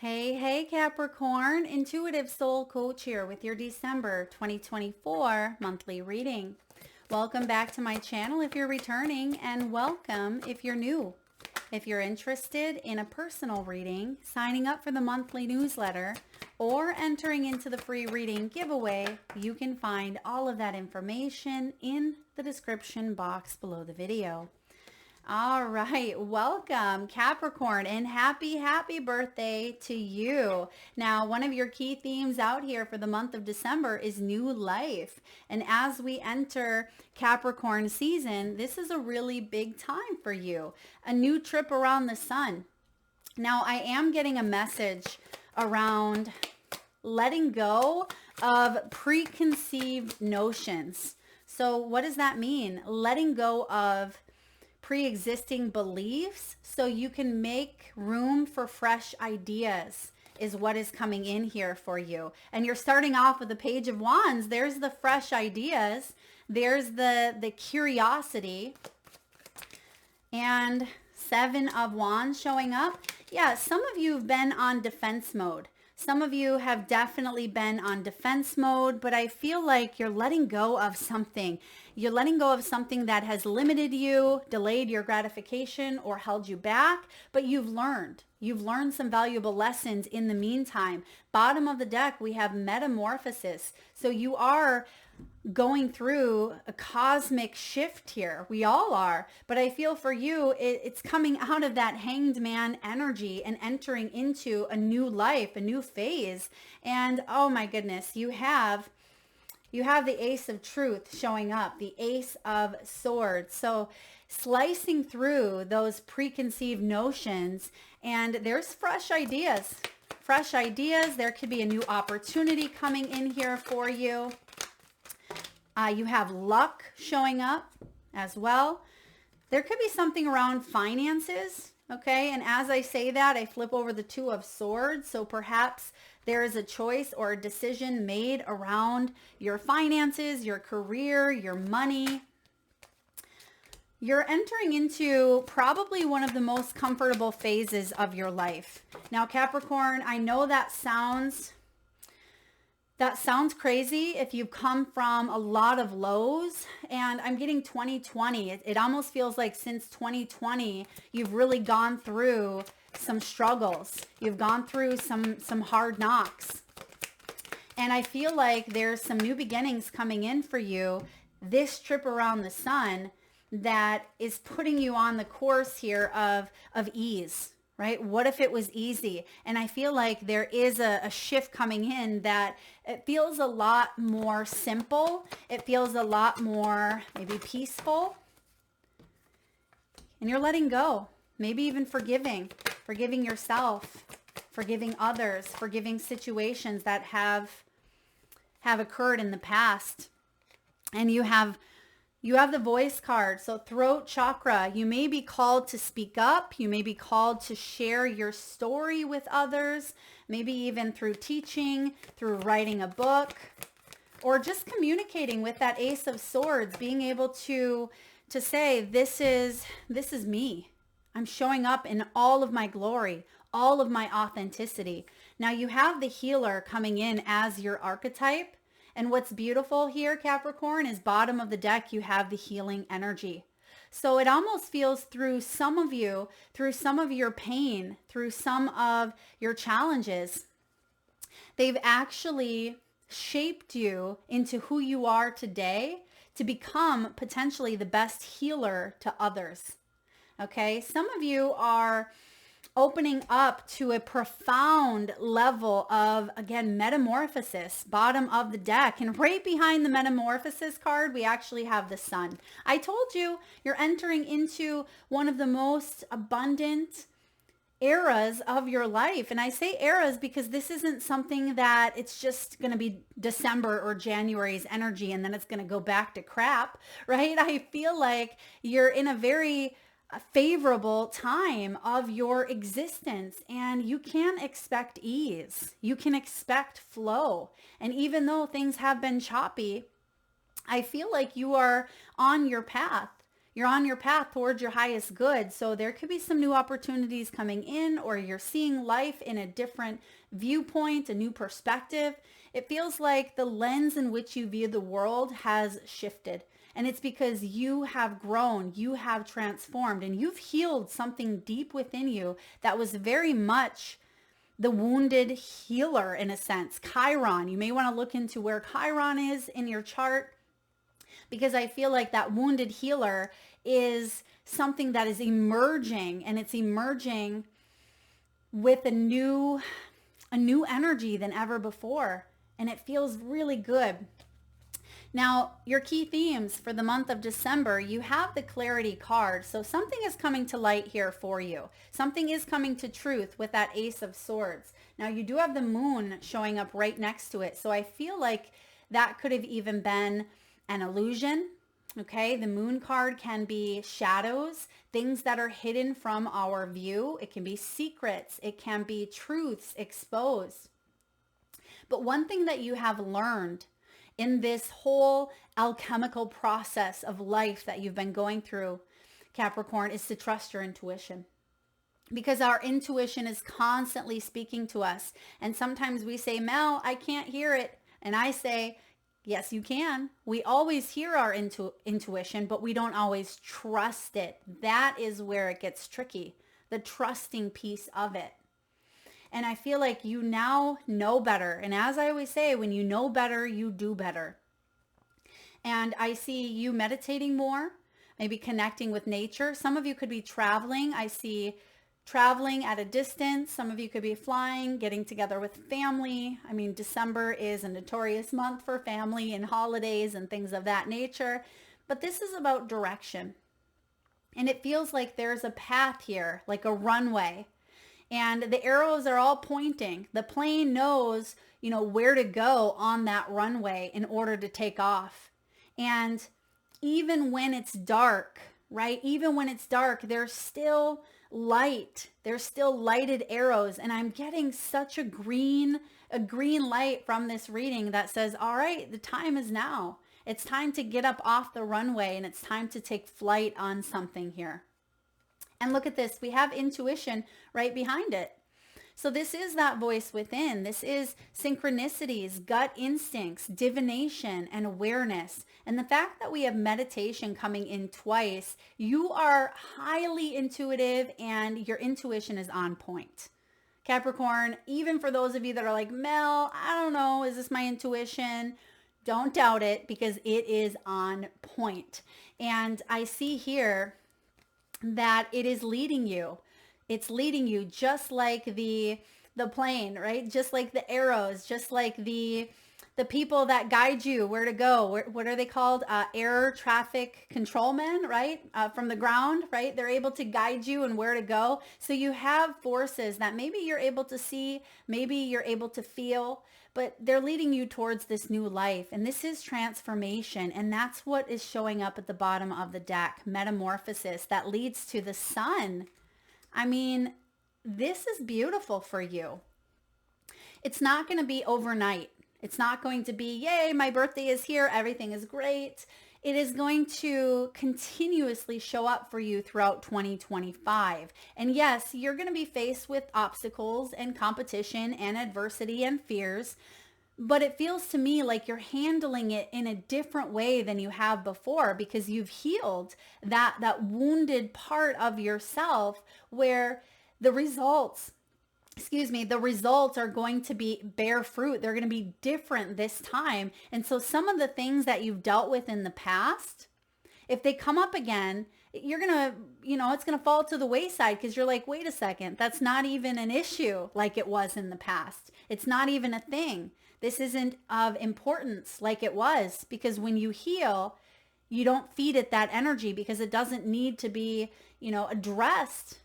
Hey, hey, Capricorn, Intuitive Soul Coach here with your December 2024 monthly reading. Welcome back to my channel if you're returning, and welcome if you're new. If you're interested in a personal reading, signing up for the monthly newsletter, or entering into the free reading giveaway, you can find all of that information in the description box below the video. All right, welcome Capricorn, and happy birthday to you. Now, one of your key themes out here for the month of December is new life. And as we enter Capricorn season, this is a really big time for you. A new trip around the sun. Now, I am getting a message around letting go of preconceived notions. So what does that mean? Letting go of pre-existing beliefs so you can make room for fresh ideas is what is coming in here for you. And you're starting off with the Page of Wands. There's the fresh ideas. There's the curiosity. And Seven of Wands showing up. Yeah, some of you have been on defense mode. Some of you have definitely been on defense mode, but I feel like you're letting go of something. You're letting go of something that has limited you, delayed your gratification, or held you back, but you've learned. You've learned some valuable lessons in the meantime. Bottom of the deck, we have Metamorphosis. So you are going through a cosmic shift here. We all are. But I feel for you, it's coming out of that hanged man energy and entering into a new life, a new phase. And oh my goodness, you have the Ace of Truth showing up, the Ace of Swords. So slicing through those preconceived notions, and there's fresh ideas. Fresh ideas. There could be a new opportunity coming in here for you. You have luck showing up as well. There could be something around finances, okay? And as I say that, I flip over the Two of Swords. So perhaps there is a choice or a decision made around your finances, your career, your money. You're entering into probably one of the most comfortable phases of your life. Now, Capricorn, I know that sounds crazy if you've come from a lot of lows, and I'm getting 2020. It almost feels like since 2020, you've really gone through some struggles. You've gone through some hard knocks. And I feel like there's some new beginnings coming in for you. This trip around the sun that is putting you on the course here of ease. Right? What if it was easy? And I feel like there is a shift coming in that it feels a lot more simple. It feels a lot more maybe peaceful. And you're letting go, maybe even forgiving yourself, forgiving others, forgiving situations that have occurred in the past. And you have the voice card. So throat chakra, you may be called to speak up. You may be called to share your story with others, maybe even through teaching, through writing a book, or just communicating with that Ace of Swords, being able to say, this is me. I'm showing up in all of my glory, all of my authenticity. Now you have the healer coming in as your archetype. And what's beautiful here, Capricorn, is bottom of the deck, you have the healing energy. So it almost feels through some of you, through some of your pain, through some of your challenges, they've actually shaped you into who you are today to become potentially the best healer to others. Okay, some of you are opening up to a profound level of, again, metamorphosis, bottom of the deck. And right behind the metamorphosis card, we actually have the sun. I told you, you're entering into one of the most abundant eras of your life. And I say eras because this isn't something that it's just going to be December or January's energy and then it's going to go back to crap, right? I feel like you're in a very favorable time of your existence, and you can expect ease. You can expect flow. And even though things have been choppy, I feel like you are on your path. You're on your path towards your highest good. So there could be some new opportunities coming in, or you're seeing life in a different viewpoint, a new perspective. It feels like the lens in which you view the world has shifted. And it's because you have grown, you have transformed, and you've healed something deep within you that was very much the wounded healer in a sense. Chiron, you may want to look into where Chiron is in your chart, because I feel like that wounded healer is something that is emerging, and it's emerging with a new energy than ever before. And it feels really good. Now, your key themes for the month of December, you have the clarity card. So something is coming to light here for you. Something is coming to truth with that Ace of Swords. Now, you do have the moon showing up right next to it. So I feel like that could have even been an illusion. Okay, the moon card can be shadows, things that are hidden from our view. It can be secrets. It can be truths exposed. But one thing that you have learned in this whole alchemical process of life that you've been going through, Capricorn, is to trust your intuition. Because our intuition is constantly speaking to us. And sometimes we say, Mel, I can't hear it. And I say, yes, you can. We always hear our intuition, but we don't always trust it. That is where it gets tricky, the trusting piece of it. And I feel like you now know better. And as I always say, when you know better, you do better. And I see you meditating more, maybe connecting with nature. Some of you could be traveling. I see traveling at a distance. Some of you could be flying, getting together with family. I mean, December is a notorious month for family and holidays and things of that nature. But this is about direction. And it feels like there's a path here, like a runway. And the arrows are all pointing. The plane knows, where to go on that runway in order to take off. And even when it's dark, right? Even when it's dark, there's still light. There's still lighted arrows. And I'm getting such a green light from this reading that says, all right, the time is now. It's time to get up off the runway, and it's time to take flight on something here. And look at this. We have intuition right behind it. So this is that voice within. This is synchronicities, gut instincts, divination, and awareness. And the fact that we have meditation coming in twice, you are highly intuitive and your intuition is on point. Capricorn, even for those of you that are like, Mel, I don't know, is this my intuition? Don't doubt it, because it is on point. And I see here that it is leading you. It's leading you just like the plane, right? Just like the arrows, just like the people that guide you where to go. What are they called? Air traffic controlmen, right? From the ground, right? They're able to guide you and where to go. So you have forces that maybe you're able to see, maybe you're able to feel, but they're leading you towards this new life. And this is transformation. And that's what is showing up at the bottom of the deck. Metamorphosis that leads to the sun. I mean, this is beautiful for you. It's not going to be overnight. It's not going to be, yay, my birthday is here, everything is great. It is going to continuously show up for you throughout 2025. And yes, you're going to be faced with obstacles and competition and adversity and fears, but it feels to me like you're handling it in a different way than you have before, because you've healed that wounded part of yourself where the results are going to bear fruit. They're going to be different this time. And so some of the things that you've dealt with in the past, if they come up again, you're going to, it's going to fall to the wayside, because you're like, wait a second, that's not even an issue like it was in the past. It's not even a thing. This isn't of importance like it was, because when you heal, you don't feed it that energy, because it doesn't need to be, addressed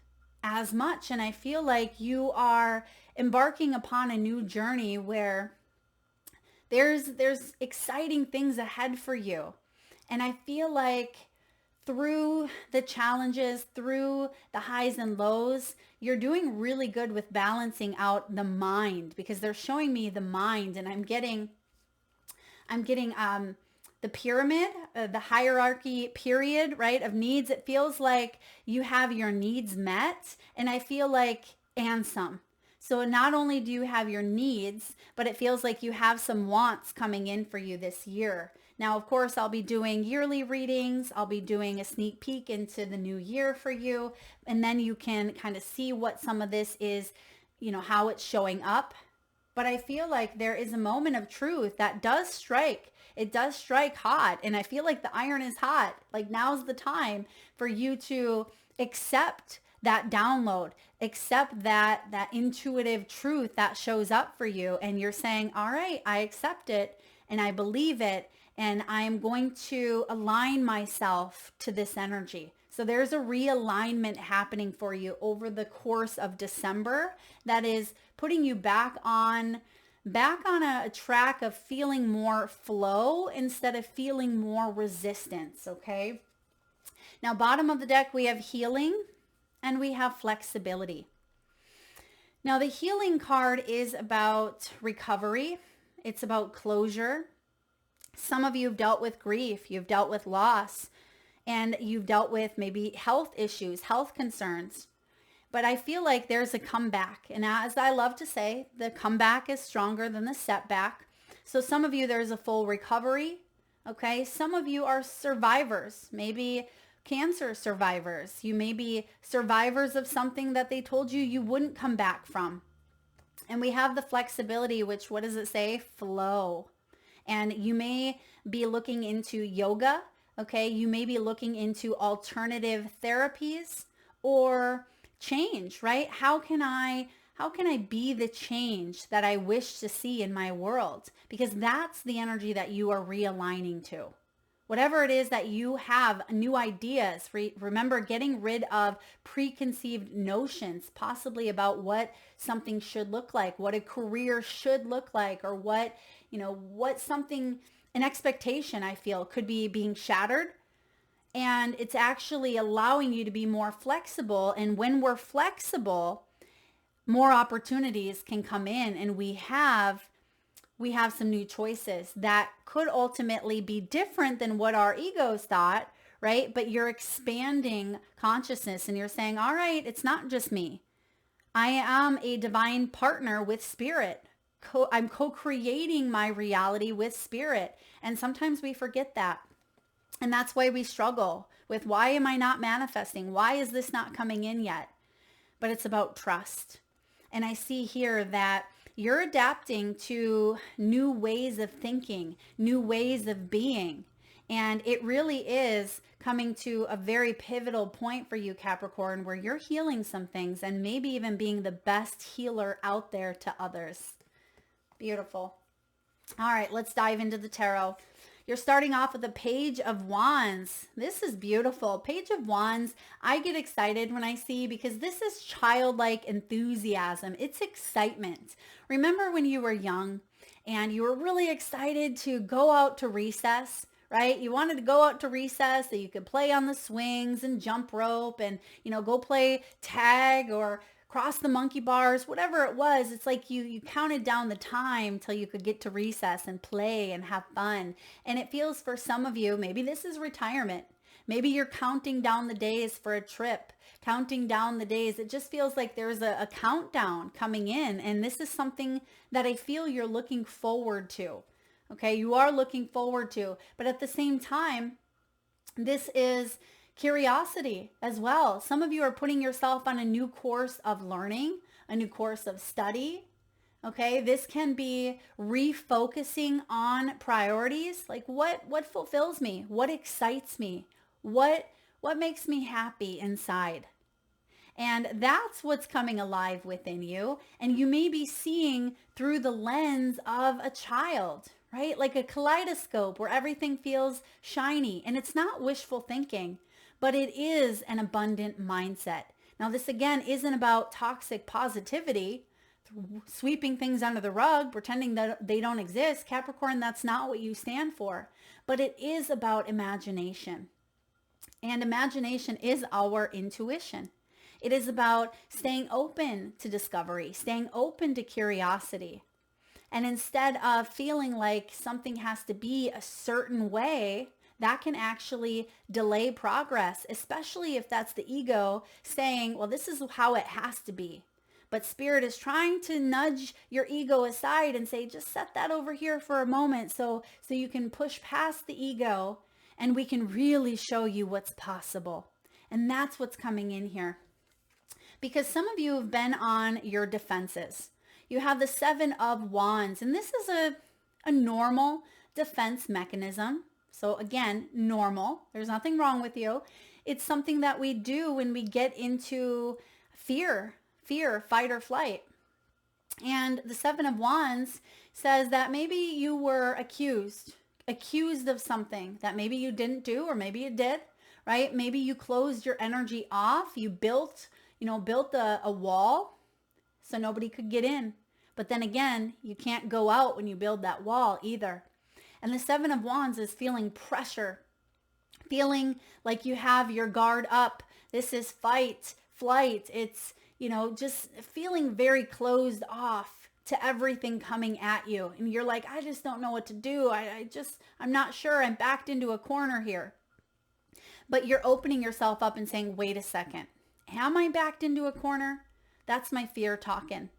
as much. And I feel like you are embarking upon a new journey where there's exciting things ahead for you. And I feel like through the challenges, through the highs and lows, you're doing really good with balancing out the mind, because they're showing me the mind, and I'm getting the pyramid, the hierarchy period, right, of needs. It feels like you have your needs met, and I feel like, and some. So not only do you have your needs, but it feels like you have some wants coming in for you this year. Now, of course, I'll be doing yearly readings. I'll be doing a sneak peek into the new year for you. And then you can kind of see what some of this is, how it's showing up. But I feel like there is a moment of truth that does strike. It does strike hot. And I feel like the iron is hot. Like now's the time for you to accept that download, accept that intuitive truth that shows up for you. And you're saying, all right, I accept it and I believe it. And I'm going to align myself to this energy. So there's a realignment happening for you over the course of December that is putting you back on a track of feeling more flow instead of feeling more resistance, okay? Now, bottom of the deck, we have healing and we have flexibility. Now, the healing card is about recovery. It's about closure. Some of you have dealt with grief. You've dealt with loss. And you've dealt with maybe health issues, health concerns. But I feel like there's a comeback. And as I love to say, the comeback is stronger than the setback. So some of you, there's a full recovery. Okay. Some of you are survivors, maybe cancer survivors. You may be survivors of something that they told you you wouldn't come back from. And we have the flexibility, which, what does it say? Flow. And you may be looking into yoga. Okay, you may be looking into alternative therapies or change, right? How can I be the change that I wish to see in my world? Because that's the energy that you are realigning to. Whatever it is that you have, new ideas, remember getting rid of preconceived notions, possibly about what something should look like, what a career should look like, or what something, an expectation I feel could be being shattered. And it's actually allowing you to be more flexible. And when we're flexible, more opportunities can come in, and we have some new choices that could ultimately be different than what our egos thought, right? But you're expanding consciousness and you're saying, all right, it's not just me. I am a divine partner with spirit. I'm co-creating my reality with spirit. And sometimes we forget that. And that's why we struggle with, why am I not manifesting? Why is this not coming in yet? But it's about trust. And I see here that you're adapting to new ways of thinking, new ways of being. And it really is coming to a very pivotal point for you, Capricorn, where you're healing some things and maybe even being the best healer out there to others. Beautiful. All right, let's dive into the tarot. You're starting off with the Page of Wands. This is beautiful. Page of Wands, I get excited when I see, because this is childlike enthusiasm. It's excitement. Remember when you were young and you were really excited to go out to recess, right? You wanted to go out to recess so you could play on the swings and jump rope and, go play tag or cross the monkey bars, whatever it was. It's like you counted down the time till you could get to recess and play and have fun. And it feels for some of you, maybe this is retirement. Maybe you're counting down the days for a trip, counting down the days. It just feels like there's a countdown coming in. And this is something that I feel you're looking forward to. Okay, you are looking forward to. But at the same time, this is curiosity as well. Some of you are putting yourself on a new course of learning, a new course of study. Okay, this can be refocusing on priorities. Like what fulfills me? What excites me? What makes me happy inside? And that's what's coming alive within you. And you may be seeing through the lens of a child, right? Like a kaleidoscope where everything feels shiny. And it's not wishful thinking, but it is an abundant mindset. Now, this again isn't about toxic positivity, sweeping things under the rug, pretending that they don't exist. Capricorn, that's not what you stand for. But it is about imagination. And imagination is our intuition. It is about staying open to discovery, staying open to curiosity. And instead of feeling like something has to be a certain way, that can actually delay progress, especially if that's the ego saying, well, this is how it has to be. But Spirit is trying to nudge your ego aside and say, just set that over here for a moment so you can push past the ego and we can really show you what's possible. And that's what's coming in here. Because some of you have been on your defenses. You have the Seven of Wands, and this is a normal defense mechanism. So again, normal. There's nothing wrong with you. It's something that we do when we get into fear, fight or flight. And the Seven of Wands says that maybe you were accused of something that maybe you didn't do, or maybe you did, right? Maybe you closed your energy off. You built a wall so nobody could get in. But then again, you can't go out when you build that wall either. And the Seven of Wands is feeling pressure, feeling like you have your guard up. This is fight, flight. It's, just feeling very closed off to everything coming at you. And you're like, I just don't know what to do. I'm not sure. I'm backed into a corner here. But you're opening yourself up and saying, wait a second. Am I backed into a corner? That's my fear talking.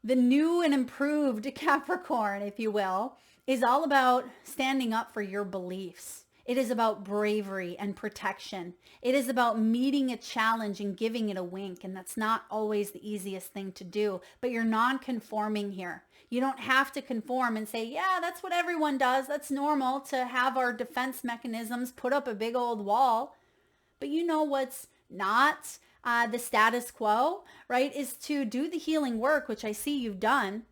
The new and improved Capricorn, if you will, is all about standing up for your beliefs. It is about bravery and protection. It is about meeting a challenge and giving it a wink. And that's not always the easiest thing to do, but you're non-conforming here. You don't have to conform and say, yeah, that's what everyone does. That's normal to have our defense mechanisms, put up a big old wall. But you know what's not the status quo, right, is to do the healing work, which I see you've done,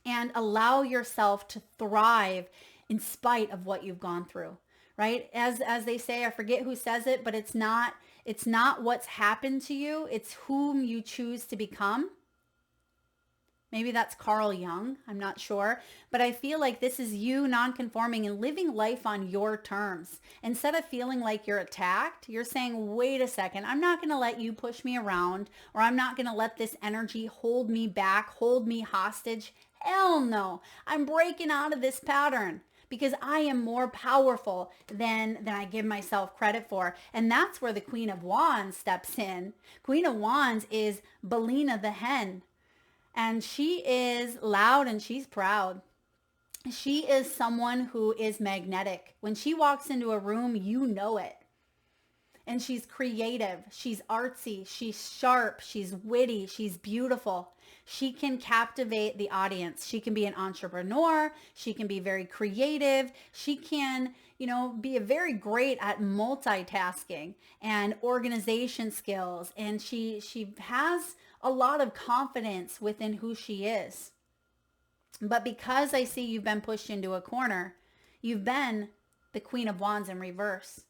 and allow yourself to thrive in spite of what you've gone through, right? As they say, I forget who says it, but it's not what's happened to you, it's whom you choose to become. Maybe that's Carl Jung. I'm not sure. But I feel like this is you non-conforming and living life on your terms. Instead of feeling like you're attacked, you're saying, wait a second, I'm not going to let you push me around, or I'm not going to let this energy hold me back, hold me hostage. Hell no. I'm breaking out of this pattern because I am more powerful than I give myself credit for. And that's where the Queen of Wands steps in. Queen of Wands is Belina the hen. And she is loud and she's proud. She is someone who is magnetic. When she walks into a room, you know it. And she's creative. She's artsy. She's sharp. She's witty. She's beautiful. She can captivate the audience. She can be an entrepreneur. She can be very creative. She can, be very great at multitasking and organization skills. And she has a lot of confidence within who she is. But because I see you've been pushed into a corner, you've been the Queen of Wands in reverse.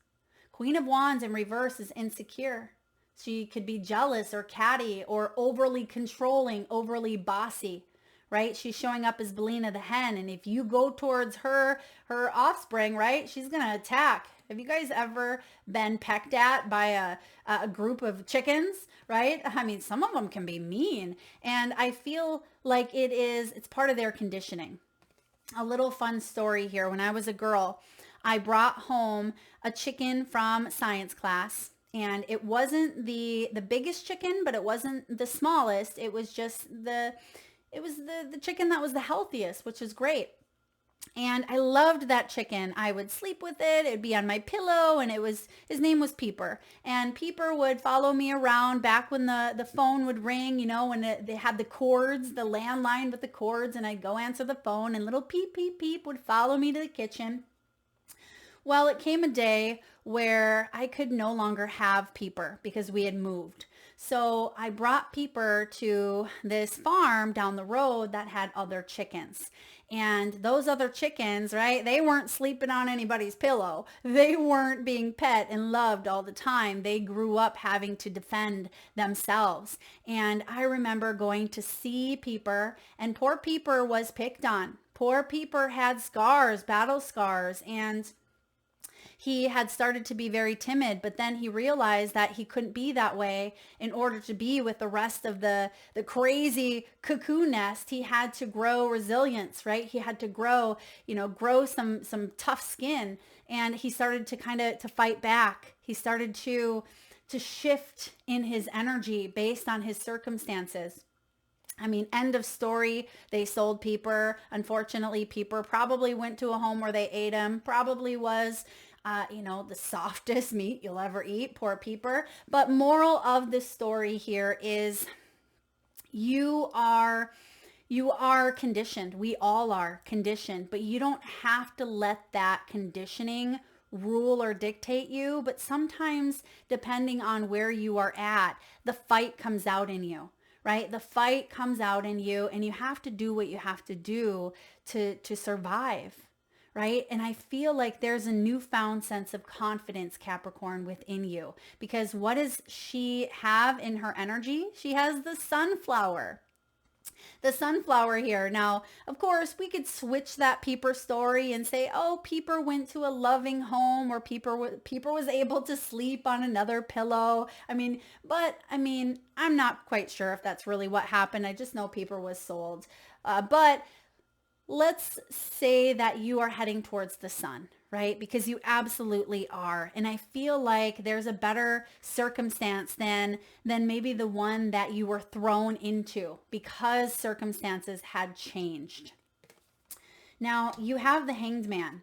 Queen of Wands in reverse is insecure. She could be jealous or catty or overly controlling, overly bossy, right? She's showing up as Belina the hen. And if you go towards her offspring, right, she's going to attack. Have you guys ever been pecked at by a group of chickens, right? I mean, some of them can be mean. And I feel like it's part of their conditioning. A little fun story here. When I was a girl, I brought home a chicken from science class. And it wasn't the biggest chicken, but it wasn't the smallest. It was just the chicken that was the healthiest, which is great. And I loved that chicken. I would sleep with it. It'd be on my pillow, and his name was Peeper. And Peeper would follow me around back when the phone would ring, when they had the cords, the landline with the cords, and I'd go answer the phone, and little Peep, Peep, Peep would follow me to the kitchen. Well, it came a day where I could no longer have Peeper because we had moved. So I brought Peeper to this farm down the road that had other chickens. And those other chickens, right, they weren't sleeping on anybody's pillow. They weren't being pet and loved all the time. They grew up having to defend themselves. And I remember going to see Peeper, and poor Peeper was picked on. Poor Peeper had scars, battle scars, and He had started to be very timid, but then he realized that he couldn't be that way in order to be with the rest of the crazy cocoon nest. He had to grow resilience, right? He had to grow, grow some tough skin. And he started to to fight back. He started to shift in his energy based on his circumstances. I mean, end of story. They sold Peeper. Unfortunately, Peeper probably went to a home where they ate him. Probably was, the softest meat you'll ever eat. Poor Peeper. But moral of the story here is you are conditioned. We all are conditioned, but you don't have to let that conditioning rule or dictate you. But sometimes, depending on where you are at, the fight comes out in you. Right? The fight comes out in you, and you have to do what you have to do to survive, right? And I feel like there's a newfound sense of confidence, Capricorn, within you, because what does she have in her energy? She has the sunflower. The sunflower here. Now, of course, we could switch that Peeper story and say, oh, Peeper went to a loving home, or Peeper was able to sleep on another pillow. I'm not quite sure if that's really what happened. I just know Peeper was sold. But let's say that you are heading towards the sun, right? Because you absolutely are. And I feel like there's a better circumstance than maybe the one that you were thrown into, because circumstances had changed. Now, you have the Hanged Man.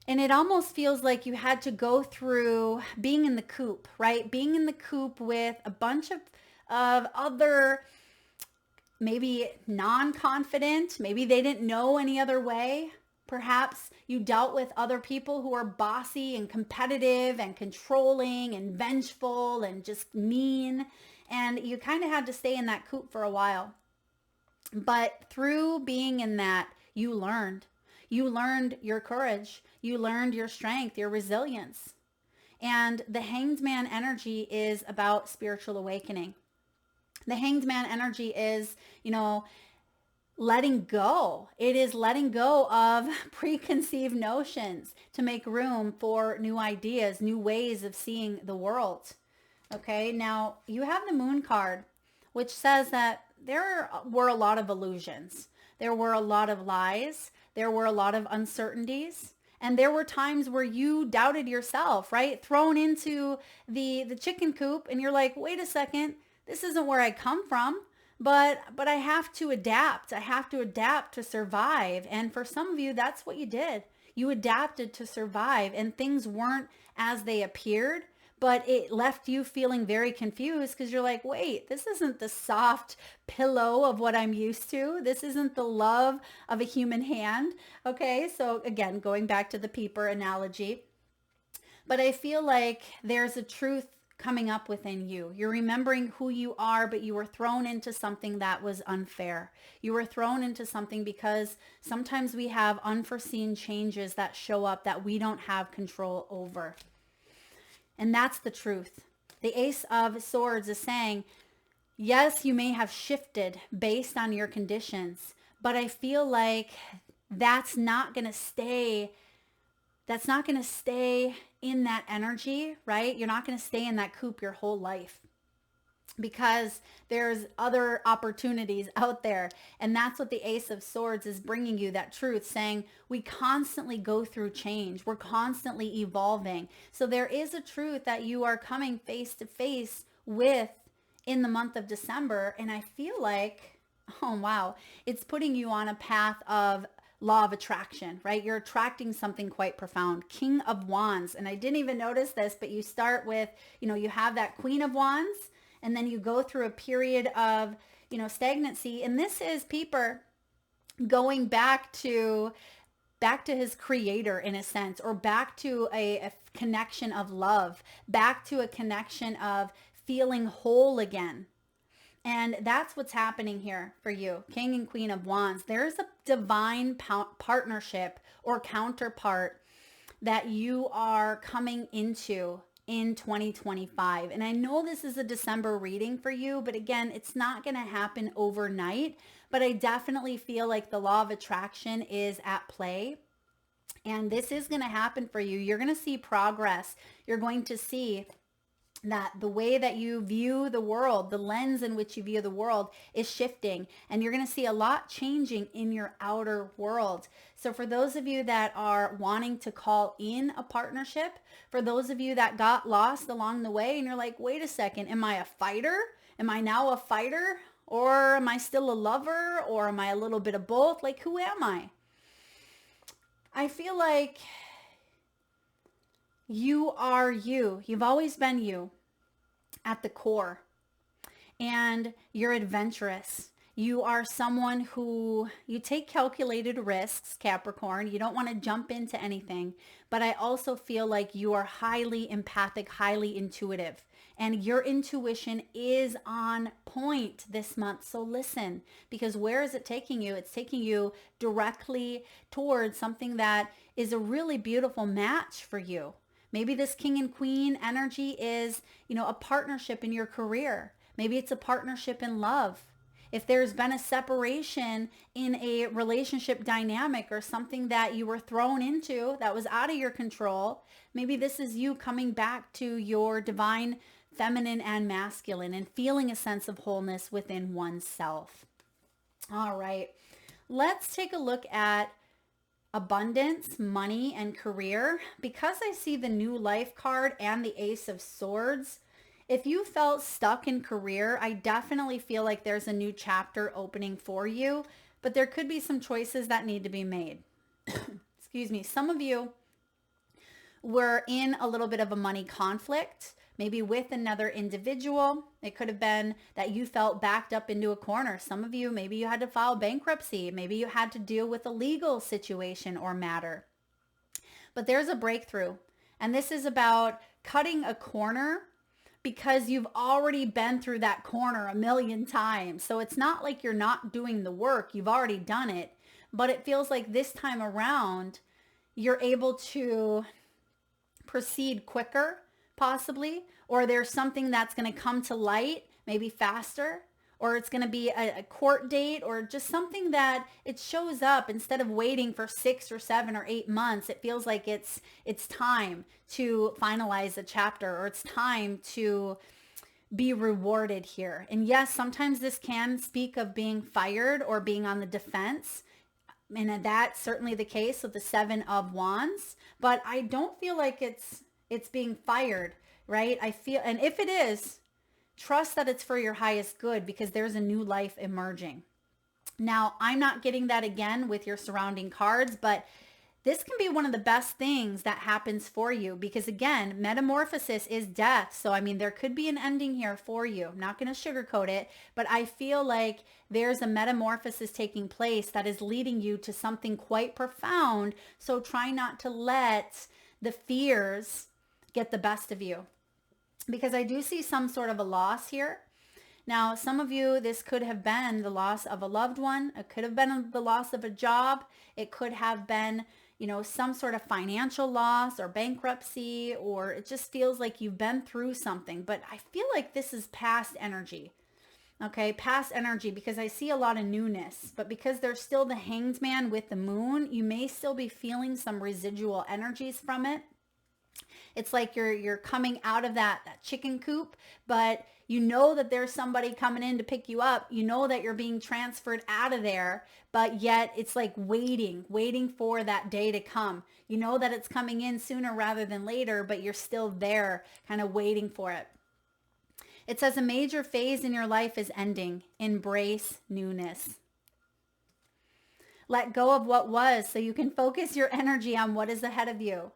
And it almost feels like you had to go through being in the coop, right? Being in the coop with a bunch of other, maybe non-confident, maybe they didn't know any other way. Perhaps you dealt with other people who are bossy and competitive and controlling and vengeful and just mean. And you kind of had to stay in that coop for a while. But through being in that, you learned. You learned your courage. You learned your strength, your resilience. And the Hanged Man energy is about spiritual awakening. The Hanged Man energy is, letting go. It is letting go of preconceived notions to make room for new ideas, new ways of seeing the world. Okay, now you have the Moon card, which says that there were a lot of illusions. There were a lot of lies. There were a lot of uncertainties. And there were times where you doubted yourself, right? Thrown into the chicken coop, and you're like, wait a second, this isn't where I come from. But I have to adapt. I have to adapt to survive. And for some of you, that's what you did. You adapted to survive, and things weren't as they appeared, but it left you feeling very confused because you're like, wait, this isn't the soft pillow of what I'm used to. This isn't the love of a human hand. Okay, so again, going back to the Peeper analogy. But I feel like there's a truth coming up within you. You're remembering who you are, but you were thrown into something that was unfair. You were thrown into something because sometimes we have unforeseen changes that show up that we don't have control over. And that's the truth. The Ace of Swords is saying, yes, you may have shifted based on your conditions, but I feel like that's not going to stay. That's not going to stay in that energy, right? You're not going to stay in that coop your whole life, because there's other opportunities out there. And that's what the Ace of Swords is bringing you, that truth, saying we constantly go through change. We're constantly evolving. So there is a truth that you are coming face to face with in the month of December. And I feel like, oh, wow, it's putting you on a path of law of attraction, right? You're attracting something quite profound. King of Wands. And I didn't even notice this, but you start with, you have that Queen of Wands, and then you go through a period of, stagnancy. And this is Peeper going back to his creator in a sense, or back to a connection of love, back to a connection of feeling whole again. And that's what's happening here for you, King and Queen of Wands. There's a divine partnership or counterpart that you are coming into in 2025. And I know this is a December reading for you, but again, it's not going to happen overnight. But I definitely feel like the law of attraction is at play. And this is going to happen for you. You're going to see progress. You're going to see that the way that you view the world, the lens in which you view the world is shifting, and you're going to see a lot changing in your outer world. So for those of you that are wanting to call in a partnership, for those of you that got lost along the way and you're like, wait a second, am I a fighter? Am I now a fighter? Or am I still a lover? Or am I a little bit of both? Like, who am I? I feel like you are you. You've always been you at the core. And you're adventurous. You are someone who, you take calculated risks, Capricorn. You don't want to jump into anything. But I also feel like you are highly empathic, highly intuitive. And your intuition is on point this month. So listen, because where is it taking you? It's taking you directly towards something that is a really beautiful match for you. Maybe this king and queen energy is, a partnership in your career. Maybe it's a partnership in love. If there's been a separation in a relationship dynamic or something that you were thrown into that was out of your control, maybe this is you coming back to your divine feminine and masculine and feeling a sense of wholeness within oneself. All right, let's take a look at abundance, money, and career. Because I see the new life card and the Ace of Swords, if you felt stuck in career, I definitely feel like there's a new chapter opening for you, but there could be some choices that need to be made. Excuse me. Some of you were in a little bit of a money conflict, maybe with another individual. It could have been that you felt backed up into a corner. Some of you, maybe you had to file bankruptcy. Maybe you had to deal with a legal situation or matter. But there's a breakthrough. And this is about cutting a corner because you've already been through that corner a million times. So it's not like you're not doing the work. You've already done it. But it feels like this time around, you're able to proceed quicker, possibly, or there's something that's going to come to light maybe faster, or it's going to be a court date, or just something that it shows up instead of waiting for 6 or 7 or 8 months. It feels like it's time to finalize a chapter, or it's time to be rewarded here. And yes, sometimes this can speak of being fired or being on the defense. And that's certainly the case with the 7 of Wands, but I don't feel like it's being fired, right? I feel, and if it is, trust that it's for your highest good, because there's a new life emerging. Now, I'm not getting that again with your surrounding cards, but this can be one of the best things that happens for you, because again, metamorphosis is death. So, I mean, there could be an ending here for you. I'm not going to sugarcoat it, but I feel like there's a metamorphosis taking place that is leading you to something quite profound. So try not to let the fears get the best of you, because I do see some sort of a loss here. Now, some of you, this could have been the loss of a loved one. It could have been the loss of a job. It could have been, some sort of financial loss or bankruptcy, or it just feels like you've been through something. But I feel like this is past energy. Okay, past energy, because I see a lot of newness. But because there's still the Hanged Man with the moon, you may still be feeling some residual energies from it. It's like you're coming out of that chicken coop, but you know that there's somebody coming in to pick you up. You know that you're being transferred out of there, but yet it's like waiting for that day to come. You know that it's coming in sooner rather than later, but you're still there kind of waiting for it. It says a major phase in your life is ending. Embrace newness. Let go of what was so you can focus your energy on what is ahead of you.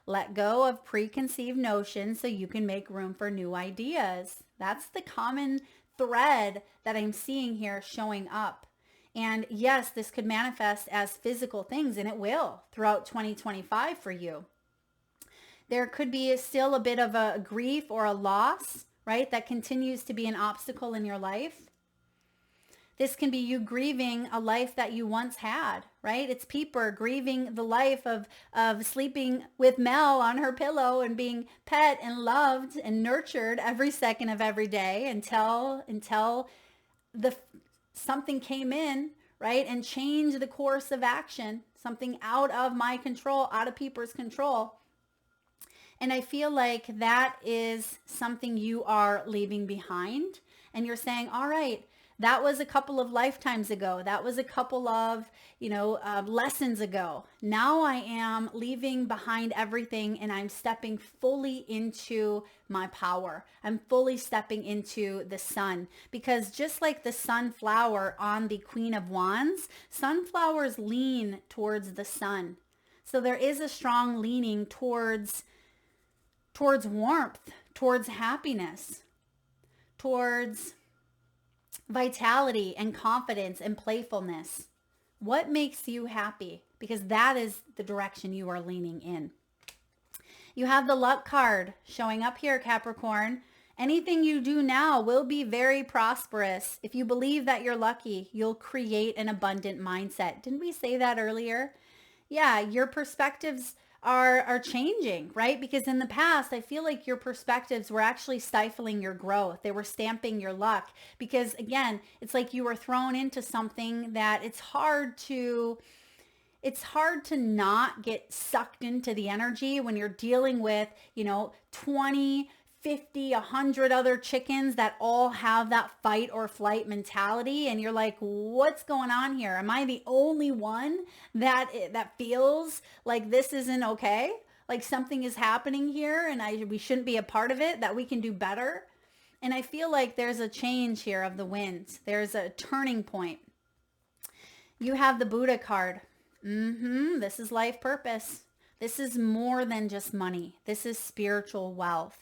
Let go of preconceived notions so you can make room for new ideas. That's the common thread that I'm seeing here showing up. And yes, this could manifest as physical things, and it will throughout 2025 for you. There could be still a bit of a grief or a loss, right? That continues to be an obstacle in your life. This can be you grieving a life that you once had, right? It's Peeper grieving the life of sleeping with Mel on her pillow and being pet and loved and nurtured every second of every day until something came in, right? And changed the course of action. something out of my control, out of people's control. And I feel like that is something you are leaving behind. And you're saying, all right, that was a couple of lifetimes ago. That was a couple of, lessons ago. Now I am leaving behind everything and I'm stepping fully into my power. I'm fully stepping into the sun, because just like the sunflower on the Queen of Wands, sunflowers lean towards the sun. So there is a strong leaning towards warmth, towards happiness, towards vitality and confidence and playfulness. What makes you happy? Because that is the direction you are leaning in. You have the luck card showing up here, Capricorn. Anything you do now will be very prosperous. If you believe that you're lucky, you'll create an abundant mindset. Didn't we say that earlier? Yeah, your perspectives are changing, right? Because in the past, I feel like your perspectives were actually stifling your growth. They were stamping your luck, because again, it's like you were thrown into something that it's hard to not get sucked into the energy when you're dealing with, 20, 50, 100 other chickens that all have that fight or flight mentality. And you're like, what's going on here? Am I the only one that feels like this isn't okay? Like something is happening here and we shouldn't be a part of it, that we can do better. And I feel like there's a change here of the winds. There's a turning point. You have the Buddha card. This is life purpose. This is more than just money. This is spiritual wealth.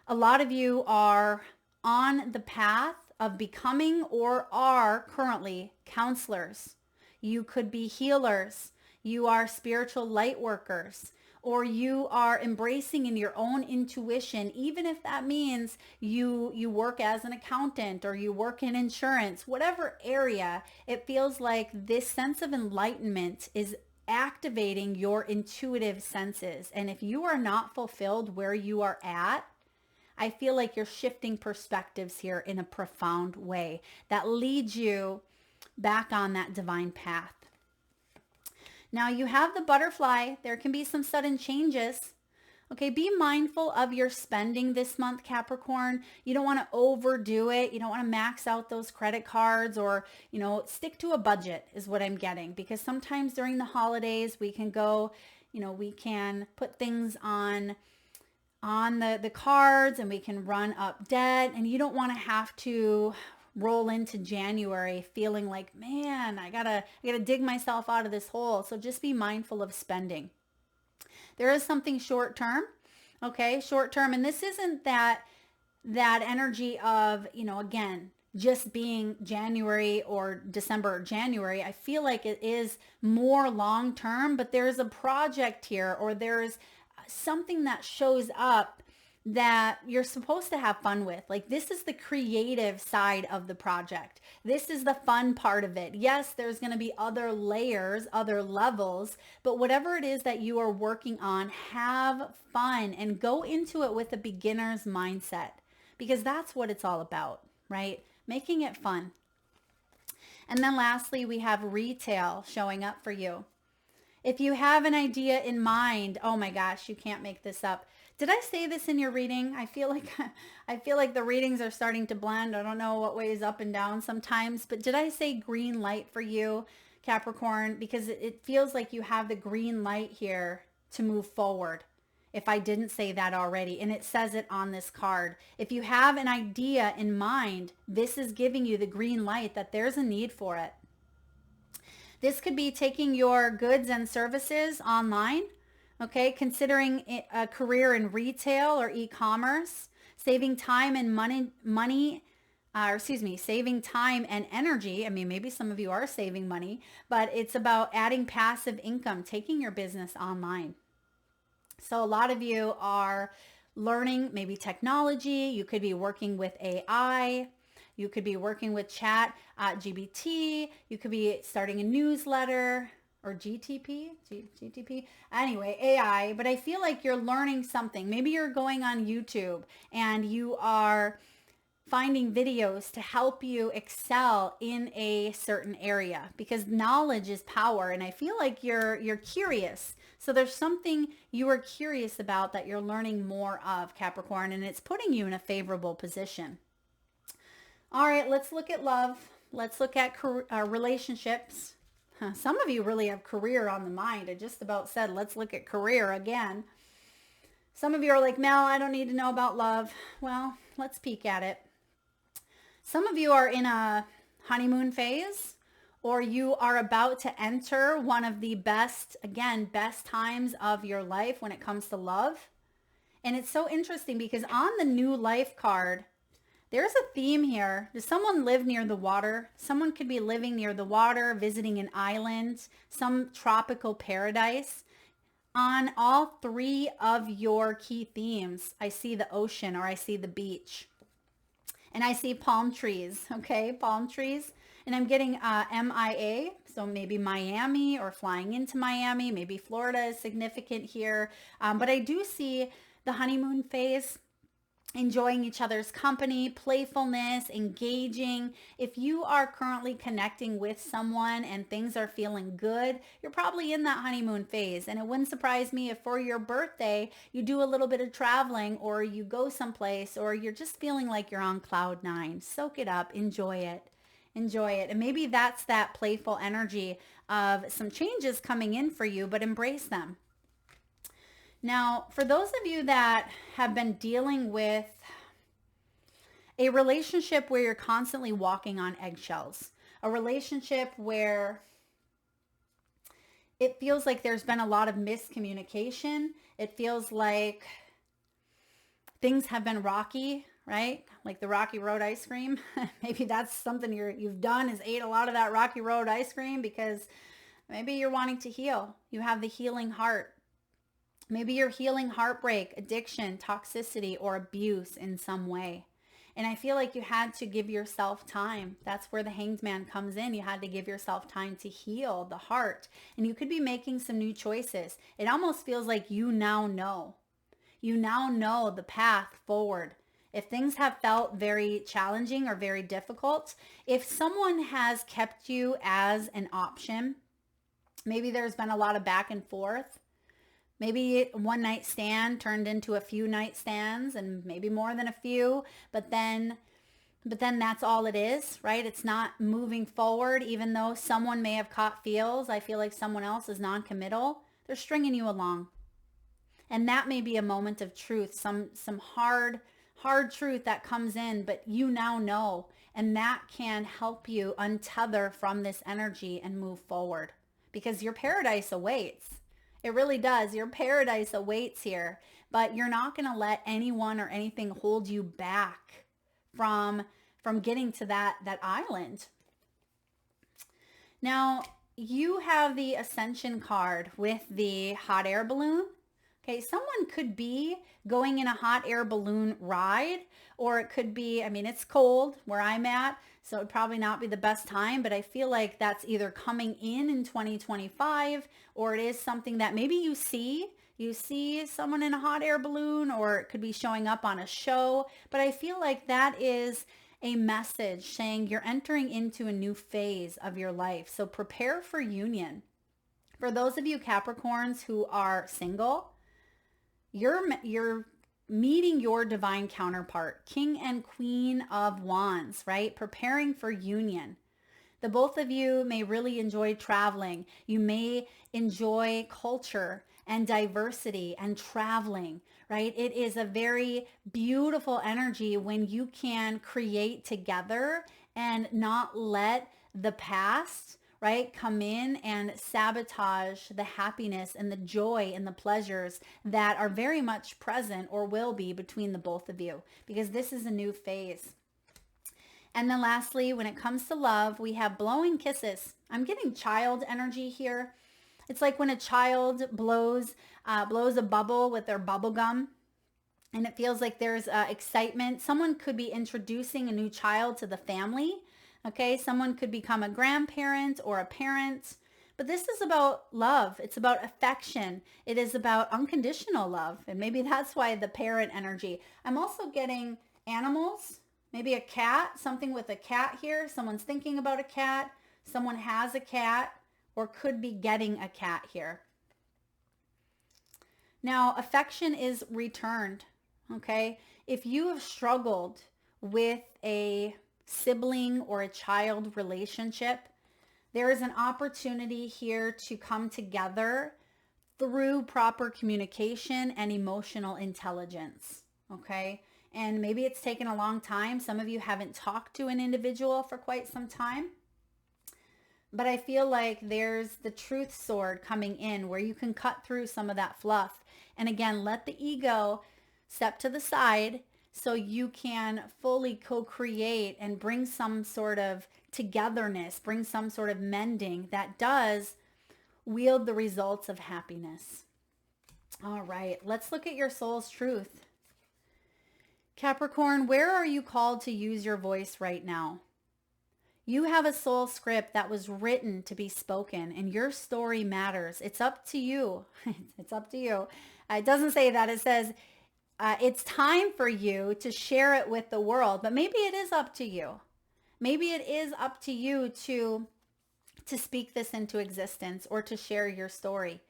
A lot of you are on the path of becoming or are currently counselors. You could be healers. You are spiritual light workers, or you are embracing in your own intuition, even if that means you work as an accountant or you work in insurance, whatever area. It feels like this sense of enlightenment is activating your intuitive senses. And if you are not fulfilled where you are at, I feel like you're shifting perspectives here in a profound way that leads you back on that divine path. Now you have the butterfly. There can be some sudden changes. Okay, be mindful of your spending this month, Capricorn. You don't want to overdo it. You don't want to max out those credit cards, or, stick to a budget is what I'm getting. Because sometimes during the holidays, we can go, we can put things on the cards and we can run up debt, and you don't want to have to roll into January feeling like, man, I gotta dig myself out of this hole. So just be mindful of spending. There is something short term, okay, short term, and this isn't that energy of, again, just being January or December or January. I feel like it is more long term, but there's a project here, or there's something that shows up that you're supposed to have fun with. Like, this is the creative side of the project. This is the fun part of it. Yes, there's going to be other layers, other levels, but whatever it is that you are working on, have fun and go into it with a beginner's mindset, because that's what it's all about, right? Making it fun. And then lastly, we have retail showing up for you. If you have an idea in mind, oh my gosh, you can't make this up. Did I say this in your reading? I feel like the readings are starting to blend. I don't know what way is up and down sometimes, but did I say green light for you, Capricorn? Because it feels like you have the green light here to move forward. If I didn't say that already, and it says it on this card. If you have an idea in mind, this is giving you the green light that there's a need for it. This could be taking your goods and services online, okay, considering a career in retail or e-commerce, saving time and saving time and energy. I mean, maybe some of you are saving money, but it's about adding passive income, taking your business online. So a lot of you are learning maybe technology. You could be working with AI. You could be working with chat GBT. You could be starting a newsletter, or GTP. Anyway, AI. But I feel like you're learning something. Maybe you're going on YouTube and you are finding videos to help you excel in a certain area, because knowledge is power. And I feel like you're curious. So there's something you are curious about that you're learning more of, Capricorn, and it's putting you in a favorable position. All right, let's look at love. Let's look at relationships. Some of you really have career on the mind. I just about said, let's look at career again. Some of you are like, Mel, I don't need to know about love. Well, let's peek at it. Some of you are in a honeymoon phase, or you are about to enter one of the best times of your life when it comes to love. And it's so interesting because on the new life card, there's a theme here. Does someone live near the water? Someone could be living near the water, visiting an island, some tropical paradise. On all three of your key themes, I see the ocean, or I see the beach. And I see palm trees, okay? Palm trees. And I'm getting MIA, so maybe Miami or flying into Miami. Maybe Florida is significant here. But I do see the honeymoon phase, enjoying each other's company, playfulness, engaging. If you are currently connecting with someone and things are feeling good, you're probably in that honeymoon phase. And it wouldn't surprise me if for your birthday, you do a little bit of traveling, or you go someplace, or you're just feeling like you're on cloud nine. Soak it up. Enjoy it. Enjoy it. And maybe that's that playful energy of some changes coming in for you, but embrace them. Now, for those of you that have been dealing with a relationship where you're constantly walking on eggshells, a relationship where it feels like there's been a lot of miscommunication, it feels like things have been rocky, right? Like the Rocky Road ice cream. Maybe that's something you've done, is ate a lot of that Rocky Road ice cream because maybe you're wanting to heal. You have the healing heart. Maybe you're healing heartbreak, addiction, toxicity, or abuse in some way. And I feel like you had to give yourself time. That's where the Hanged Man comes in. You had to give yourself time to heal the heart. And you could be making some new choices. It almost feels like you now know. You now know the path forward. If things have felt very challenging or very difficult, if someone has kept you as an option, maybe there's been a lot of back and forth. Maybe one night stand turned into a few night stands, and maybe more than a few, but then that's all it is, right? It's not moving forward. Even though someone may have caught feels, I feel like someone else is non-committal. They're stringing you along. And that may be a moment of truth, some hard truth that comes in, but you now know, and that can help you untether from this energy and move forward, because your paradise awaits. It really does. Your paradise awaits here, but you're not going to let anyone or anything hold you back from getting to that island. Now, you have the Ascension card with the hot air balloon. Okay, someone could be going in a hot air balloon ride, or it could be, I mean, it's cold where I'm at, so it'd probably not be the best time, but I feel like that's either coming in 2025, or it is something that maybe you see someone in a hot air balloon, or it could be showing up on a show. But I feel like that is a message saying you're entering into a new phase of your life. So prepare for union. For those of you Capricorns who are single, you're meeting your divine counterpart, King and Queen of Wands, right? Preparing for union. The both of you may really enjoy traveling. You may enjoy culture and diversity and traveling, right? It is a very beautiful energy when you can create together and not let the past, right, come in and sabotage the happiness and the joy and the pleasures that are very much present or will be between the both of you, because this is a new phase. And then lastly, when it comes to love, we have blowing kisses. I'm getting child energy here. It's like when a child blows a bubble with their bubble gum, and it feels like there's excitement. Someone could be introducing a new child to the family. Okay, someone could become a grandparent or a parent, but this is about love. It's about affection. It is about unconditional love. And maybe that's why the parent energy. I'm also getting animals, Maybe a cat, something with a cat here. Someone's thinking about a cat. Someone has a cat or could be getting a cat here. Now, affection is returned, okay? If you have struggled with a sibling or a child relationship, there is an opportunity here to come together through proper communication and emotional intelligence, okay? And maybe it's taken a long time. Some of you haven't talked to an individual for quite some time. But I feel like there's the truth sword coming in where you can cut through some of that fluff. And again, let the ego step to the side so you can fully co-create and bring some sort of togetherness, bring some sort of mending that does wield the results of happiness. All right, let's look at your soul's truth. Capricorn, where are you called to use your voice right now? You have a soul script that was written to be spoken, and your story matters. It's up to you. It's up to you. It doesn't say that. It says it's time for you to share it with the world, but maybe it is up to you. Maybe it is up to you to speak this into existence or to share your story.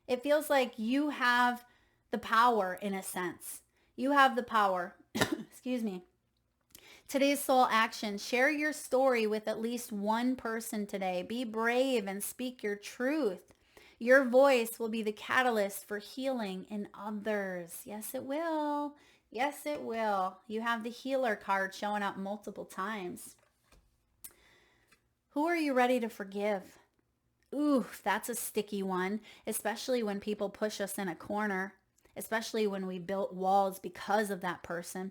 It feels like you have the power in a sense. You have the power. Excuse me. Today's soul action, share your story with at least one person today. Be brave and speak your truth. Your voice will be the catalyst for healing in others. Yes, it will. Yes, it will. You have the healer card showing up multiple times. Who are you ready to forgive? Ooh, that's a sticky one, especially when people push us in a corner, especially when we built walls because of that person.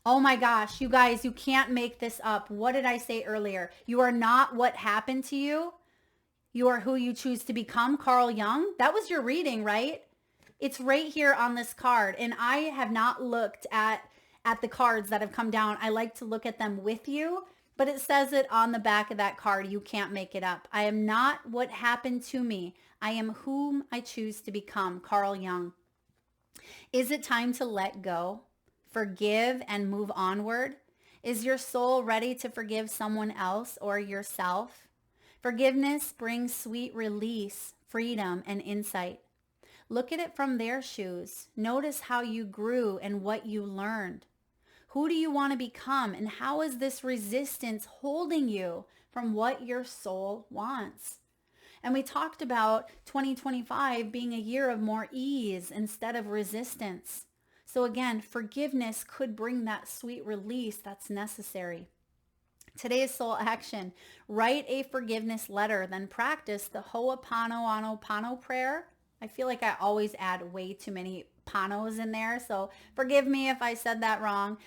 Oh my gosh, you guys, you can't make this up. What did I say earlier? You are not what happened to you. You are who you choose to become. Carl Jung. That was your reading, right? It's right here on this card. And I have not looked at the cards that have come down. I like to look at them with you, but it says it on the back of that card. You can't make it up. I am not what happened to me. I am whom I choose to become. Carl Jung. Is it time to let go? Forgive and move onward? Is your soul ready to forgive someone else or yourself? Forgiveness brings sweet release, freedom, and insight. Look at it from their shoes. Notice how you grew and what you learned. Who do you want to become, and how is this resistance holding you from what your soul wants? And we talked about 2025 being a year of more ease instead of resistance. So again, forgiveness could bring that sweet release that's necessary. Today's soul action, write a forgiveness letter, then practice the Ho'oponopono prayer. I feel like I always add way too many panos in there, so forgive me if I said that wrong.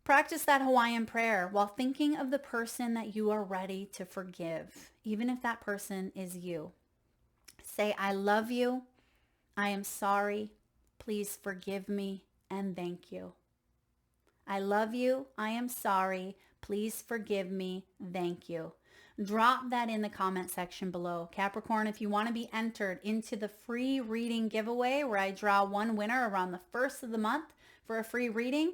Practice that Hawaiian prayer while thinking of the person that you are ready to forgive, even if that person is you. Say, I love you. I am sorry. Please forgive me and thank you. I love you. I am sorry. Please forgive me. Thank you. Drop that in the comment section below. Capricorn, if you want to be entered into the free reading giveaway where I draw one winner around the 1st of the month for a free reading,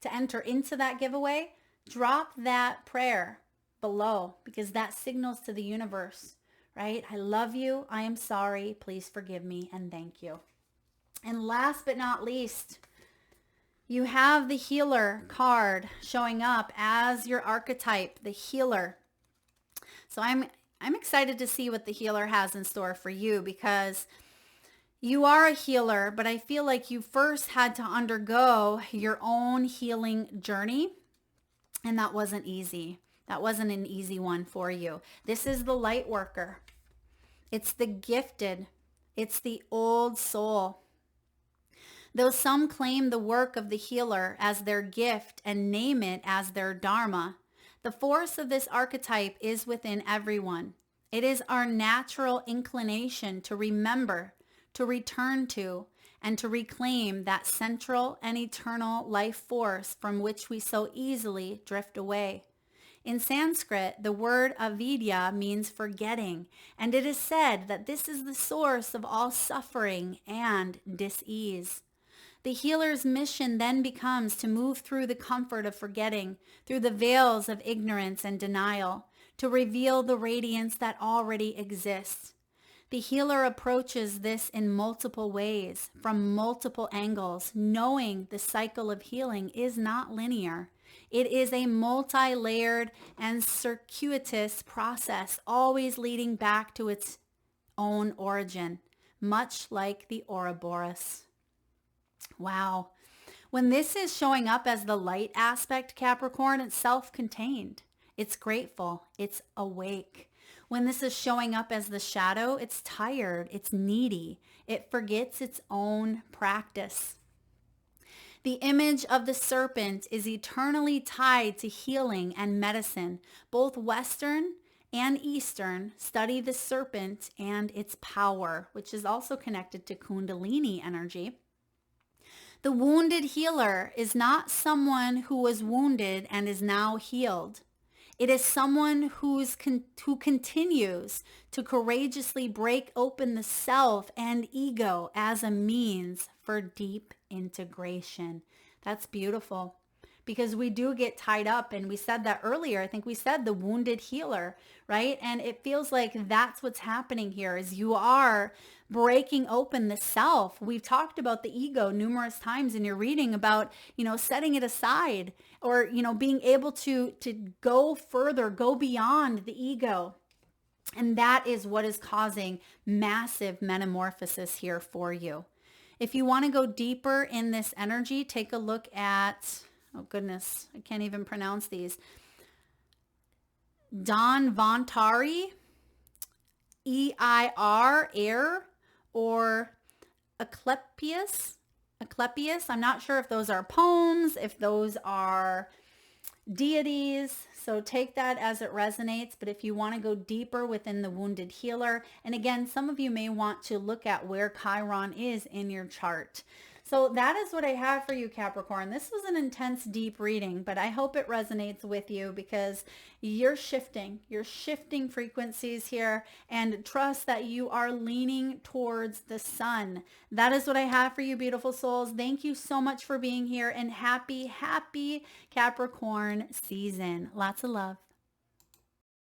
to enter into that giveaway, drop that prayer below because that signals to the universe, right? I love you. I am sorry. Please forgive me and thank you. And last but not least, you have the healer card showing up as your archetype, the healer. So I'm excited to see what the healer has in store for you because you are a healer, but I feel like you first had to undergo your own healing journey, and that wasn't easy. That wasn't an easy one for you. This is the Lightworker. It's the gifted. It's the old soul. Though some claim the work of the healer as their gift and name it as their dharma, the force of this archetype is within everyone. It is our natural inclination to remember, to return to, and to reclaim that central and eternal life force from which we so easily drift away. In Sanskrit, the word avidya means forgetting, and it is said that this is the source of all suffering and dis-ease. The healer's mission then becomes to move through the comfort of forgetting, through the veils of ignorance and denial, to reveal the radiance that already exists. The healer approaches this in multiple ways, from multiple angles, knowing the cycle of healing is not linear. It is a multi-layered and circuitous process, always leading back to its own origin, much like the Ouroboros. Wow. When this is showing up as the light aspect, Capricorn, it's self-contained. It's grateful. It's awake. When this is showing up as the shadow, it's tired. It's needy. It forgets its own practice. The image of the serpent is eternally tied to healing and medicine. Both Western and Eastern study the serpent and its power, which is also connected to Kundalini energy. The wounded healer is not someone who was wounded and is now healed. It is someone who continues to courageously break open the self and ego as a means for deep integration. That's beautiful, because we do get tied up, and we said that earlier. I think we said the wounded healer, right? And it feels like that's what's happening here, is you are breaking open the self. We've talked about the ego numerous times in your reading about, setting it aside, or, being able to go further, go beyond the ego. And that is what is causing massive metamorphosis here for you. If you want to go deeper in this energy, take a look at, oh goodness, I can't even pronounce these. Don Vontari, E-I-R, air, or Asclepius. I'm not sure if those are poems, if those are deities. So take that as it resonates. But if you want to go deeper within the wounded healer, and again, some of you may want to look at where Chiron is in your chart. So that is what I have for you, Capricorn. This was an intense, deep reading, but I hope it resonates with you, because you're shifting frequencies here, and trust that you are leaning towards the sun. That is what I have for you, beautiful souls. Thank you so much for being here, and happy Capricorn season. Lots of love.